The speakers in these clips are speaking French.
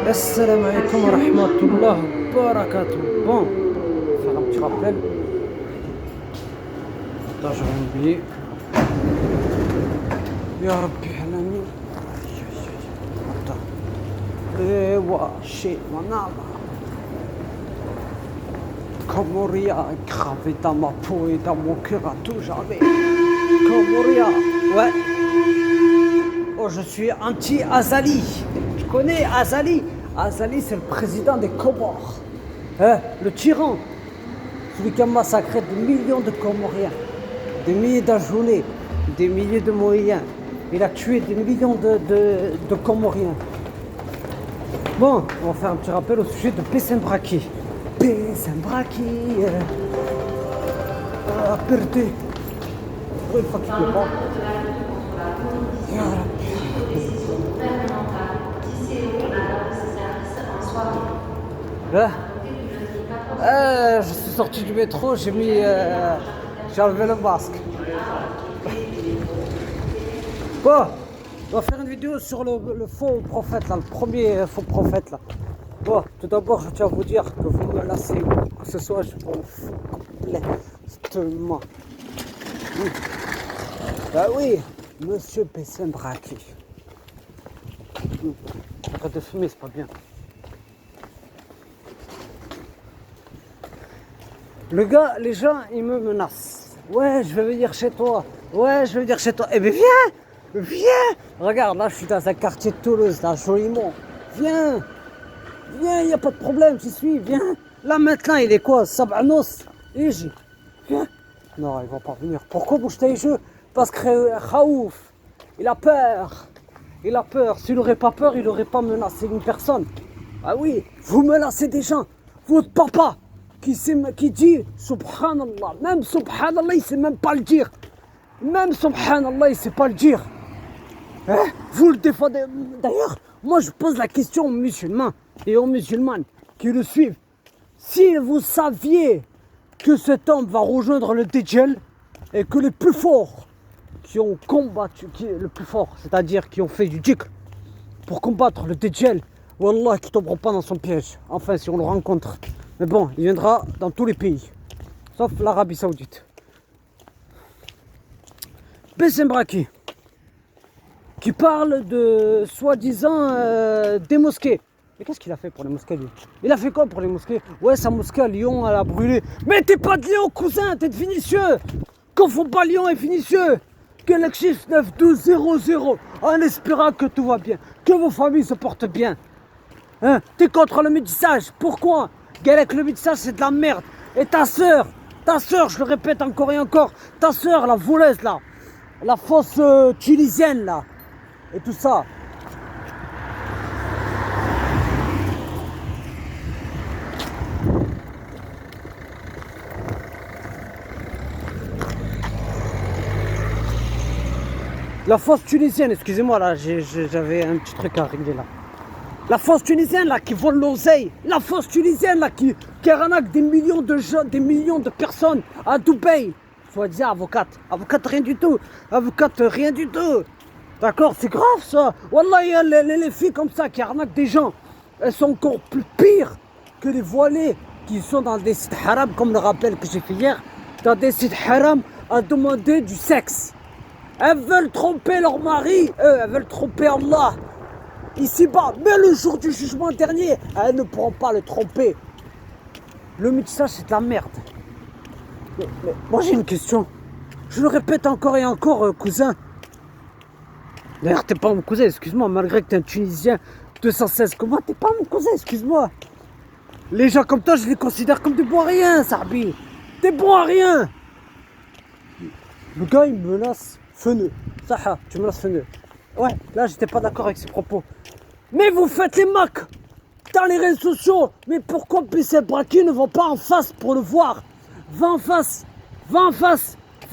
Assalamu alaikum wa rahmatullah wa barakatuh. Bon, on va faire un petit rappel. Attends, j'aurais oublié. Ya Rabbi halami. Attends. Ewa, chez mon âme. Comoria gravé dans ma peau et dans mon cœur à tout jamais. Comoria, ouais. Oh, je suis anti-Azali. Tu connais Azali? Azali, c'est le président des Comores. Hein? Le tyran. Celui qui a massacré des millions de Comoriens, des milliers d'Ajoulés, des milliers de Mohiens. Il a tué des millions de Comoriens. Bon, on va faire un petit rappel au sujet de Bessem Braki. Bessem Braki. Perdé. Pour une fois qu'il peut pas. Je suis sorti du métro, j'ai enlevé le masque. Bon, on va faire une vidéo sur le faux prophète là, le premier faux prophète là. Bon, tout d'abord je tiens à vous dire que vous me lassez, que ce soit je m'en fous complètement. Bah oui, monsieur Bessem Braki. Arrête de fumer, c'est pas bien. Le gars, les gens, ils me menacent. Ouais, je vais venir chez toi. Ouais, je vais venir chez toi. Eh ben viens. Regarde, là, je suis dans un quartier de Toulouse, là, joliment. Viens, il n'y a pas de problème, j'y suis, viens. Là, maintenant, il est quoi? Sabanos. Viens. Non, il va pas venir. Pourquoi bouge tes jeux? Parce que Khaouf, il a peur. S'il n'aurait pas peur, il n'aurait pas menacé une personne. Ah oui, vous menacez des gens. Votre papa qui dit Subhanallah. Même Subhanallah, il ne sait même pas le dire. Même Subhanallah, il ne sait pas le dire. Hein? Vous le défendez. D'ailleurs, moi je pose la question aux musulmans et aux musulmanes qui le suivent. Si vous saviez que cet homme va rejoindre le Dajjal et que les plus forts qui ont combattu, le plus fort, c'est-à-dire qui ont fait du dhikr pour combattre le Dajjal, Wallah, qui ne tomberont pas dans son piège. Enfin, si on le rencontre. Mais bon, il viendra dans tous les pays, sauf l'Arabie Saoudite. Bessem Braki, qui parle de soi-disant des mosquées. Mais qu'est-ce qu'il a fait pour les mosquées, lui? Il a fait quoi pour les mosquées? Ouais, sa mosquée à Lyon, elle a brûlé. Mais t'es pas de Lyon, cousin, t'es de Vinicieux. Confonds pas Lyon et Vinicieux. Galaxy 9200, en espérant que tout va bien, que vos familles se portent bien. Hein? T'es contre le métissage, pourquoi? Galek, le métissage c'est de la merde. Et ta sœur, je le répète encore et encore, ta sœur, la voleuse là, la fausse tunisienne là, et tout ça. La fausse tunisienne, excusez-moi là, j'avais un petit truc à régler là. La fausse tunisienne là qui vole l'oseille, la fausse tunisienne là qui arnaque des millions de gens, des millions de personnes à Dubaï. Soi-disant avocate rien du tout, D'accord, c'est grave ça. Wallah, il y a les filles comme ça qui arnaquent des gens. Elles sont encore plus pires que les voilées qui sont dans des sites haram, comme le rappel que j'ai fait hier, dans des sites haram à demander du sexe. Elles veulent tromper leur mari, elles veulent tromper Allah. Ici-bas, mais le jour du jugement dernier, elles ne pourront pas le tromper. Le métissage, c'est de la merde. Mais moi, j'ai une question. Je le répète encore et encore, cousin. D'ailleurs, t'es pas mon cousin, excuse-moi, malgré que t'es un Tunisien 216 comme moi, t'es pas mon cousin, excuse-moi. Les gens comme toi, je les considère comme des bons à rien, Sarbi. Des bons à rien. Le gars, il me menace feneux. Saha, tu menaces feneux. Ouais, là, j'étais pas d'accord avec ses propos. Mais vous faites les macs dans les réseaux sociaux. Mais pourquoi Bessem Braki ne va pas en face pour le voir? Va en face, va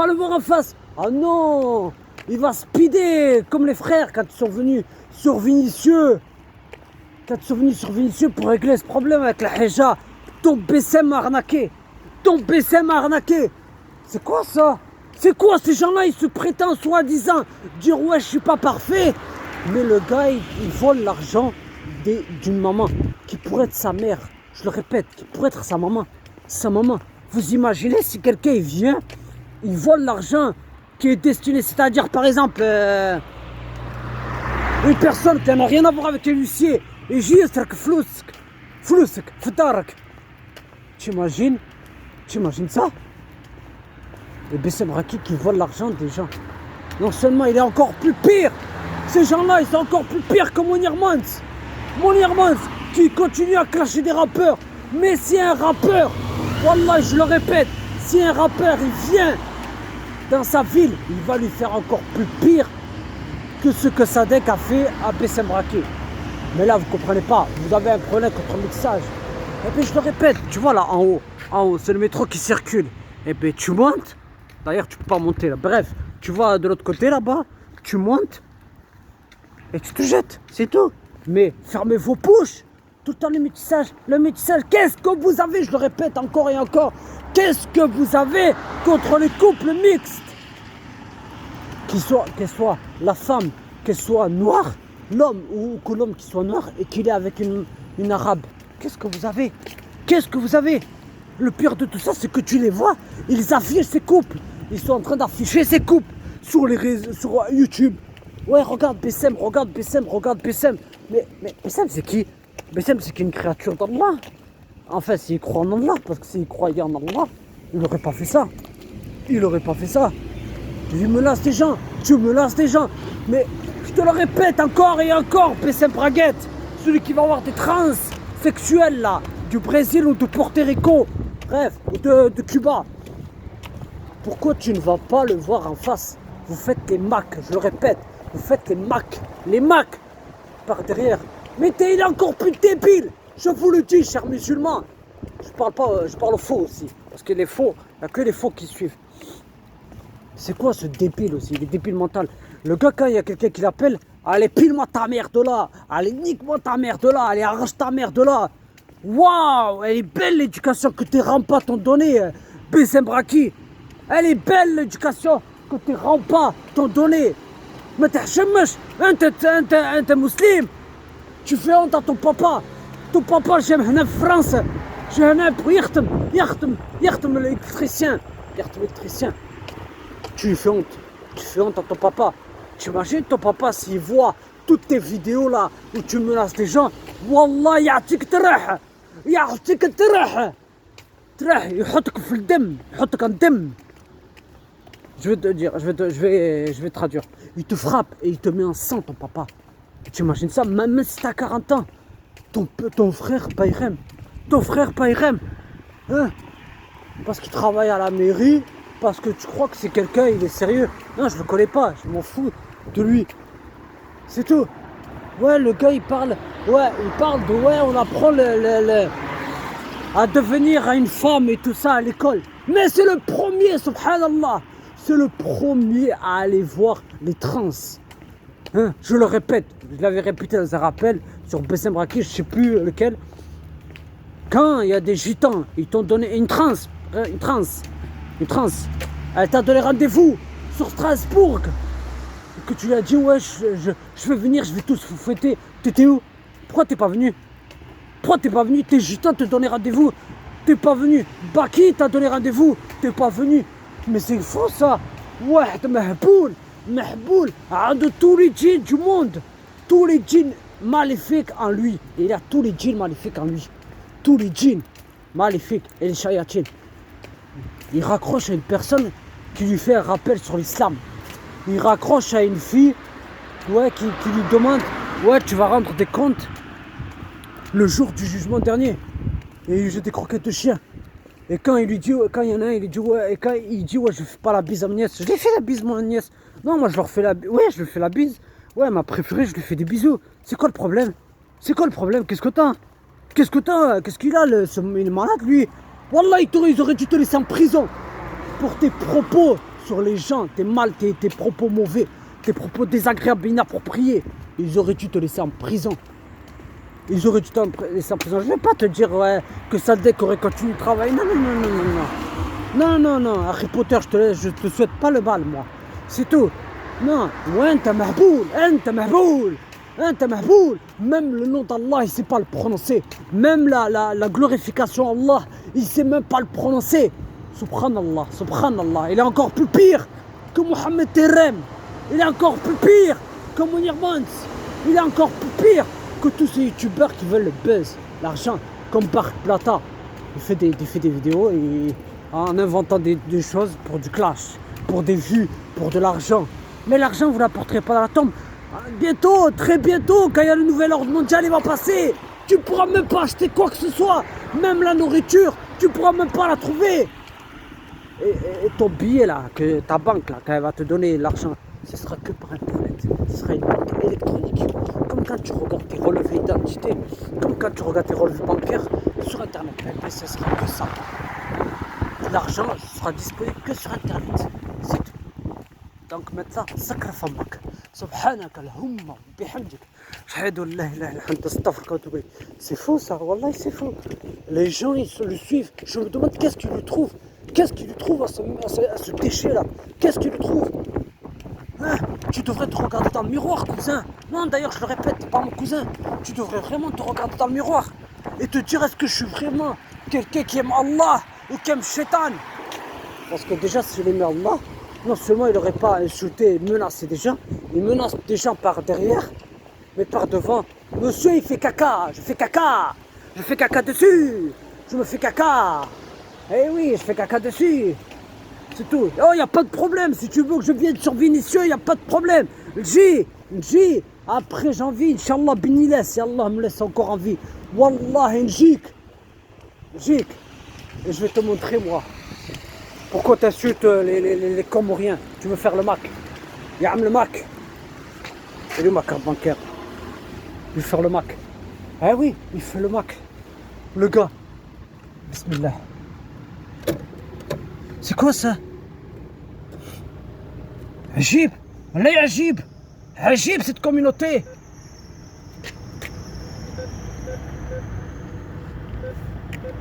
le voir en face. Ah non, il va speeder comme les frères quand ils sont venus sur Vinicieux. Pour régler ce problème avec la Hija. Ton Bessem m'a arnaqué. C'est quoi ça? C'est quoi ces gens-là? Ils se prétendent soi-disant dire ouais, je suis pas parfait. Mais le gars, il vole l'argent d'une maman qui pourrait être sa mère, je le répète, qui pourrait être sa maman. Sa maman. Vous imaginez si quelqu'un il vient, il vole l'argent qui est destiné, c'est-à-dire par exemple une personne qui n'a rien à voir avec un huissier, et juste فلوسك في دارك. T'imagines ça? Et Bessem Raki qui vole l'argent des gens. Non seulement il est encore plus pire, ces gens-là ils sont encore plus pires que Mounir Mans. Mounir Mans qui continue à clasher des rappeurs. Mais si un rappeur, wallah je le répète, si un rappeur il vient dans sa ville, il va lui faire encore plus pire que ce que Sadek a fait à Bessem Raki. Mais là vous comprenez pas, vous avez un problème contre le mixage. Et puis je le répète, tu vois là en haut c'est le métro qui circule. Et puis tu montes, d'ailleurs tu peux pas monter là, bref, tu vas de l'autre côté là-bas, tu montes et tu te jettes, c'est tout. Mais fermez vos bouches, tout le temps le métissage, qu'est-ce que vous avez, je le répète encore et encore, qu'est-ce que vous avez contre les couples mixtes? Qu'elle soit la femme, qu'elle soit noire, l'homme ou que l'homme qui soit noir et qu'il est avec une arabe. Qu'est-ce que vous avez? Qu'est-ce que vous avez? Le pire de tout ça, c'est que tu les vois, ils affichent ces couples. Ils sont en train d'afficher ces couples sur les réseaux, sur YouTube. Ouais, regarde Bessem. Mais Bessem, c'est qui? Bessem, c'est qu'une créature d'Allah. Enfin, s'il croit en Allah, parce que s'il croyait en Allah, il n'aurait pas fait ça. Tu me lasses des gens. Mais je te le répète encore et encore, Bessem Braguette, celui qui va avoir des trans sexuels là, du Brésil ou de Porto Rico, bref, ou de Cuba. Pourquoi tu ne vas pas le voir en face? Vous faites les Macs, je le répète, vous faites les Macs par derrière. Mais il est encore plus débile, je vous le dis, chers musulmans. Je parle aux faux aussi, parce que les faux, il n'y a que les faux qui suivent. C'est quoi ce débile aussi? Il est débile mental. Le gars, quand il y a quelqu'un qui l'appelle, allez, pile-moi ta mère de là, allez, nique-moi ta mère de là, allez, arrache ta mère de là. Waouh, elle est belle l'éducation que tes rampas t'ont donnée, Bessem Raki. Elle est belle l'éducation que tes rampas t'ont donnée. Mais t'es chemèche, t'es musulman. Tu fais honte à ton papa. Ton papa, j'aime en France. J'aime pour يخدم l'électricien. Tu fais honte à ton papa. Tu imagines ton papa s'il voit toutes tes vidéos là où tu menaces les gens. Wallah يعطيك ترح يحطك في الدم يحطك en دم. Je vais te dire, je vais traduire. Il te frappe et il te met en sang ton papa. Tu imagines ça? Même si t'as 40 ans, ton frère Bayrem, hein? Parce qu'il travaille à la mairie, parce que tu crois que c'est quelqu'un, il est sérieux. Non, je le connais pas, je m'en fous de lui. C'est tout. Ouais, le gars il parle de on apprend à devenir une femme et tout ça à l'école. Mais c'est le premier, subhanallah, c'est le premier à aller voir les trans. Hein, je le répète, je l'avais répété dans un rappel sur Bessem Raki, je sais plus lequel. Quand il y a des gitans, ils t'ont donné une trans, elle t'a donné rendez-vous sur Strasbourg. Que tu lui as dit, ouais, je vais venir, je vais tous vous fêter. T'étais où? Pourquoi t'es pas venu? Tes gitans te donnaient rendez-vous, t'es pas venu. Baki t'a donné rendez-vous, t'es pas venu. Mais c'est faux ça. Ouais, mahboul, de tous les djinns du monde, tous les djinns maléfiques en lui. Et il a tous les djinns maléfiques en lui. Tous les djinns maléfiques et les shayatines. Il raccroche à une personne qui lui fait un rappel sur l'islam. Il raccroche à une fille, ouais, qui lui demande, ouais, tu vas rendre des comptes le jour du jugement dernier. Et il jette des croquettes de chien. Et quand il lui dit, quand il y en a un, il dit, ouais, et quand il dit, ouais, je fais pas la bise à ma nièce. Je lui fais la bise, mon nièce. Non, moi je leur fais la bise. Ouais, je lui fais la bise. Ouais, ma préférée, je lui fais des bisous. C'est quoi le problème? Qu'est-ce que t'as? Qu'est-ce qu'il a, il est malade, lui? Wallah, ils auraient dû te laisser en prison pour tes propos sur les gens, tes propos mauvais, tes propos désagréables, inappropriés. Ils auraient dû te laisser en prison. Je vais pas te dire, ouais, que Sadek aurait continué de travailler. Non. Harry Potter, je te souhaite pas le mal, moi. C'est tout. Non. Enta mahboul. Hein, t'es mahboul. Même le nom d'Allah, il ne sait pas le prononcer. Même la glorification Allah, il ne sait même pas le prononcer. Subhanallah, subhanallah. Il est encore plus pire que Mohamed Terem. Il est encore plus pire que Mounir Mans. Il est encore plus pire que tous ces youtubeurs qui veulent le buzz, l'argent, comme Bart Plata. Il fait des vidéos en inventant des choses pour du clash, pour des vues, pour de l'argent. Mais l'argent, vous ne l'apporterez pas dans la tombe. Bientôt, très bientôt, quand il y a le nouvel ordre mondial, il va passer. Tu ne pourras même pas acheter quoi que ce soit. Même la nourriture, tu ne pourras même pas la trouver. Et ton billet là, que ta banque là, quand elle va te donner l'argent, ce sera que par internet. Ce sera une banque électronique. Comme quand tu regardes tes relevés d'identité, comme quand tu regardes tes relevés bancaires sur internet. Mais ce sera que ça. L'argent sera disponible que sur internet. C'est tout. Donc maintenant, sacre famak. Subhanaka Allahumma bihamdik. Shahadu la ilaha illa anta astaghfiruka wa atubu ilayk. C'est faux ça, wallahi c'est faux. Les gens ils se le suivent. Je me demande qu'est-ce qu'ils lui trouvent. Qu'est-ce qu'il lui trouve à ce déchet là? Qu'est-ce qu'il lui trouve? Hein? Tu devrais te regarder dans le miroir, cousin. Non, d'ailleurs, je le répète, t'es pas mon cousin. Tu devrais vraiment te regarder dans le miroir et te dire est-ce que je suis vraiment quelqu'un qui aime Allah ou qui aime Shaitan? Parce que déjà, s'il aimait Allah, non seulement il n'aurait pas insulté et menacé des gens, il menace des gens par derrière, mais par devant. Monsieur, il fait caca, je fais caca dessus, je me fais caca. Eh oui, je fais caca dessus. C'est tout. Oh, il n'y a pas de problème. Si tu veux que je vienne sur Vinicieux, il n'y a pas de problème. Nji. Après, j'ai envie, Inch'Allah, biniles, si Allah me laisse encore en vie. Wallah, Njik. Et je vais te montrer, moi. Pourquoi tu insultes les Comoriens? Tu veux faire le Mac? Ya'am le Mac. C'est lui ma carte bancaire. Il veut faire le Mac. Eh oui, il fait le Mac. Le gars. Bismillah. C'est quoi ça? Ajib. Allah est Ajib. Ajib cette communauté.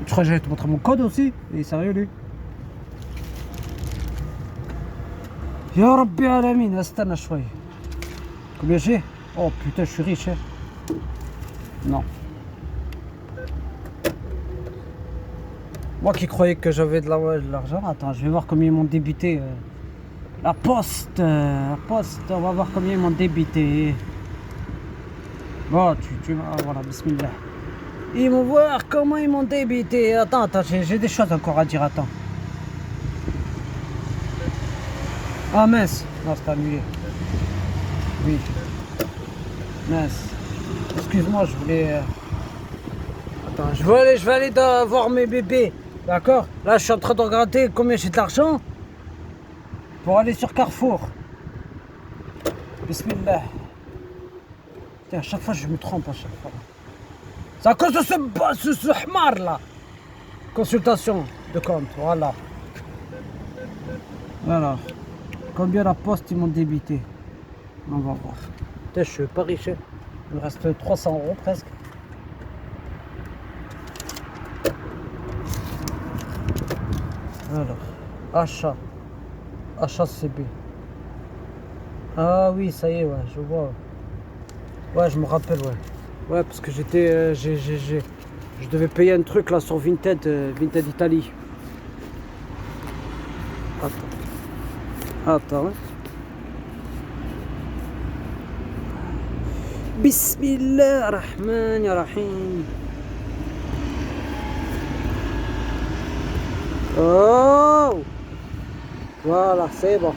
Tu crois que j'allais te montrer mon code aussi? Il est sérieux lui? Ya Rabbi Alamin, astana shway. Combien j'ai? Oh putain, je suis riche. Hein. Non. Moi qui croyais que j'avais de l'argent, attends, je vais voir combien ils m'ont débité. La poste, on va voir combien ils m'ont débité. Bon, voilà, bismillah. Ils vont voir comment ils m'ont débité. Attends, j'ai des choses encore à dire, attends. Ah mince, non, c'est annulé. Oui. Mince. Excuse-moi, je voulais... Attends, je vais aller voir mes bébés. D'accord? Là, je suis en train de regarder combien j'ai de l'argent pour aller sur Carrefour. Bismillah. Tiens, à chaque fois, je me trompe à chaque fois. C'est à cause de ce hmar là. Consultation de compte, voilà. Alors, combien la poste ils m'ont débité? On va voir. Putain, je suis pas riche. Il me reste 300 € presque. Alors, achat CB. Ah oui, ça y est, ouais, je vois. Ouais, je me rappelle, ouais. Ouais, parce que j'étais, je devais payer un truc là sur Vinted Italie. Attends. Hein. Bismillah ar-Rahman ar-Rahim. Oh! Voilà, c'est bon.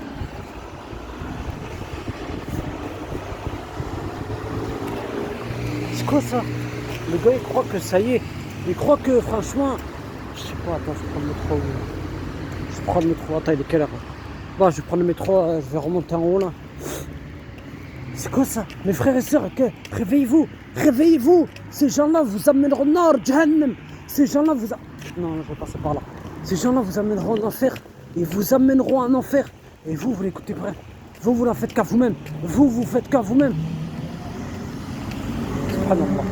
C'est quoi ça? Le gars il croit que ça y est. Il croit que franchement. Je sais pas, attends, je vais prendre le métro. Je prends le métro, attends, il est quelle heure? Bon, je vais prendre le métro, je vais remonter en haut là. C'est quoi ça? Mes frères et sœurs, okay. Réveillez-vous! Ces gens-là vous amèneront au nord, Jahannam! Ces gens-là vous... Non, je vais passer par là. Ces gens-là vous amèneront en enfer. Ils vous amèneront en enfer. Et vous l'écoutez pas. Vous n'en faites qu'à vous-même. Vous faites qu'à vous-même. Subhanallah.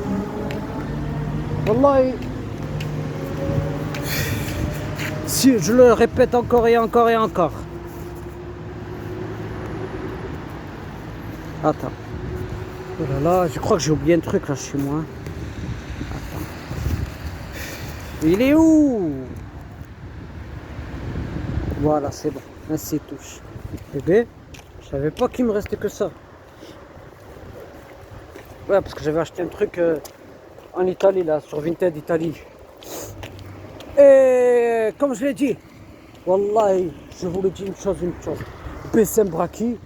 Wallahi. Si je le répète encore et encore et encore. Attends. Oh là là, je crois que j'ai oublié un truc là chez moi. Il est où? Voilà, c'est bon. Ainsi touche. Bébé, je savais pas qu'il me restait que ça. Ouais, parce que j'avais acheté un truc en Italie, là, sur Vinted Italie. Et comme je l'ai dit, Wallahi, je vous le dis une chose. Bessem Braki,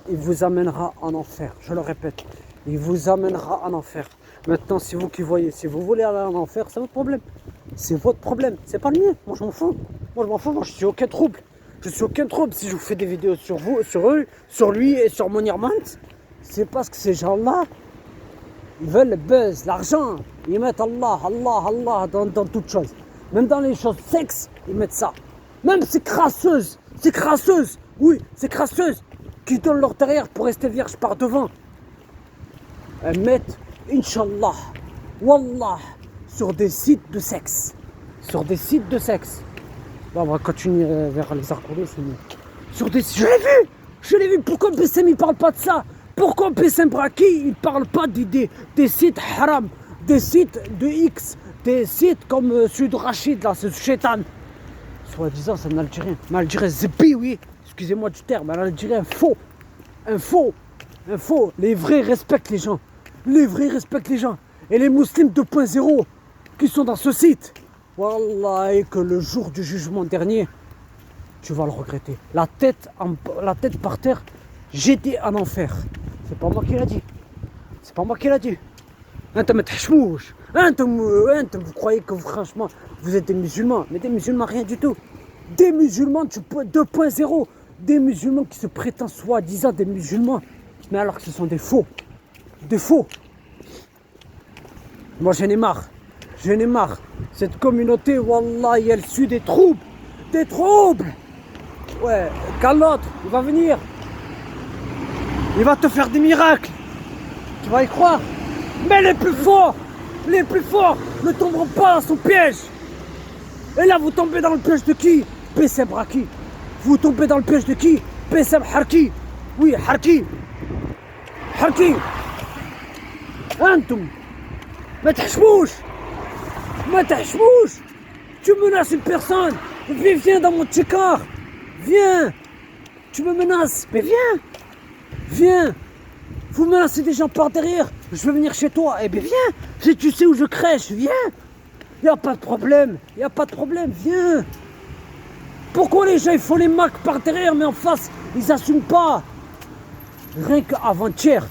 il vous amènera en enfer. Je le répète, il vous amènera en enfer. Maintenant, c'est vous qui voyez. Si vous voulez aller en enfer, c'est votre problème. C'est votre problème, c'est pas le mien. Moi, je m'en fous. Moi, je suis aucun trouble. Je suis aucun trouble si je vous fais des vidéos sur vous, sur eux, sur lui et sur Monirmant. C'est parce que ces gens-là, ils veulent le buzz, l'argent. Ils mettent Allah dans toutes choses. Même dans les choses sexes, ils mettent ça. Même ces crasseuses, oui, ces crasseuses qui donnent leur derrière pour rester vierges par devant. Elles mettent, Inch'Allah, Wallah, sur des sites de sexe. Sur des sites de sexe. Bon, on va continuer vers les arcs-en-ciel, c'est mieux. Sur des sites, je l'ai vu, pourquoi Bessem il parle pas de ça? Pourquoi Bessem Braki il parle pas des sites haram, des sites de X, des sites comme celui de Rachid là, c'est du Shaitan. Soi-disant c'est un Algérien, mais Algérien zébi, oui, excusez-moi du terme, un Algérien faux. Les vrais respectent les gens. Et les musulmans 2.0 qui sont dans ce site, Wallah, et que le jour du jugement dernier, tu vas le regretter. La tête par terre, j'étais en enfer. C'est pas moi qui l'a dit. Vous croyez que franchement, vous êtes des musulmans, mais des musulmans rien du tout. Des musulmans 2.0, des musulmans qui se prétendent soi-disant des musulmans, mais alors que ce sont des faux. Moi j'en ai marre. Cette communauté, wallah, elle suit des troubles. Ouais, quand l'autre, il va venir, il va te faire des miracles. Tu vas y croire. Mais les plus forts ne tomberont pas dans son piège. Et là, vous tombez dans le piège de qui? Bessem Braki. Vous tombez dans le piège de qui? Bessem Harki. Oui, Harki. Antum. ما تحشموش. Tu menaces une personne. Viens dans mon tchekar. Viens. Tu me menaces. Mais viens. Vous menacez des gens par derrière. Je vais venir chez toi. Eh bien viens. Si tu sais où je crèche, viens. Y a pas de problème. Viens. Pourquoi les gens ils font les macs par derrière mais en face ils assument pas? Rien qu'avant-hier,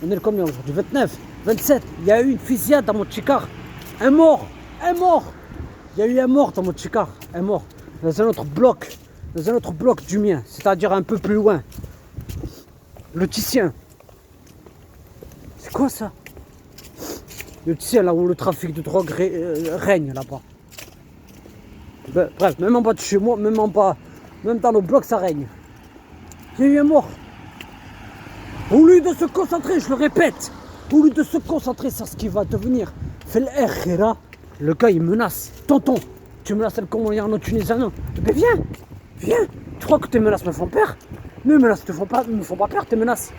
on est le combien aujourd'hui? 29, 27, il y a eu une fusillade dans mon tchikar. Un mort. Il y a eu un mort dans mon tchikar. Un mort. Dans un autre bloc du mien. C'est-à-dire un peu plus loin. Le Titien. C'est quoi ça? Le Titien, là où le trafic de drogue règne là-bas. Bref, même en bas de chez moi, même dans nos blocs, ça règne. Il y a eu un mort. Au lieu de se concentrer, je le répète, au lieu de se concentrer sur ce qui va devenir, fait l'air, le gars il menace. Tonton, tu menaces le commandant tunisien. Mais viens. Tu crois que tes menaces me font peur? Mes menaces me font pas peur, tes menaces.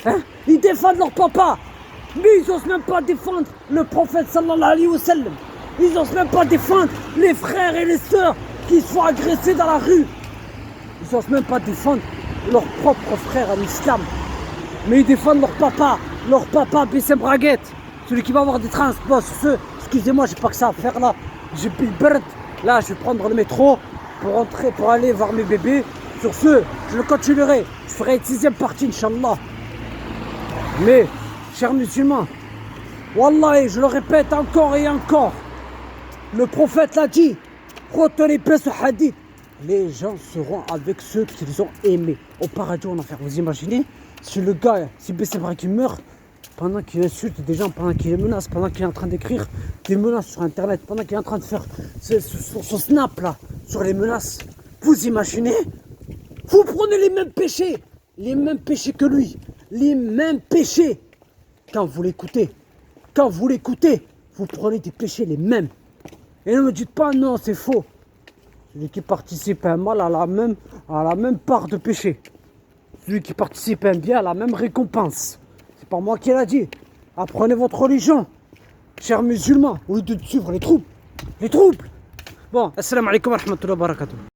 Hein? Ils défendent leur papa. Mais ils osent même pas défendre le prophète sallallahu alayhi wa sallam. Ils osent même pas défendre les frères et les sœurs qui se font agresser dans la rue. Ils osent même pas défendre leurs propres frères en islam. Mais ils défendent leur papa Bessem Braguette, celui qui va avoir des transports. Excusez-moi, j'ai pas que ça à faire là. J'ai pris le bird. Là, je vais prendre le métro pour aller voir mes bébés. Sur ce, je le continuerai. Je ferai une 6e partie, Inch'Allah. Mais, chers musulmans, Wallah, je le répète encore et encore. Le prophète l'a dit. Retenez bien ce hadith. Les gens seront avec ceux qu'ils ont aimés. Au paradis, en enfer. Vous imaginez? Si le gars, si Bessem Braki meurt, pendant qu'il insulte des gens, pendant qu'il les menace, pendant qu'il est en train d'écrire des menaces sur internet, pendant qu'il est en train de faire son snap là, sur les menaces, vous imaginez? Vous prenez les mêmes péchés que lui, les mêmes péchés. Quand vous l'écoutez, vous prenez des péchés les mêmes. Et ne me dites pas non, c'est faux. Celui qui participe à un mal a la même part de péché. Celui qui participe à un bien a la même récompense. C'est pas pas moi qui l'a dit. Apprenez votre religion, chers musulmans, au lieu de suivre les troubles. Les troubles. Bon, assalamu alaikum wa rahmatullahi wa barakatuh.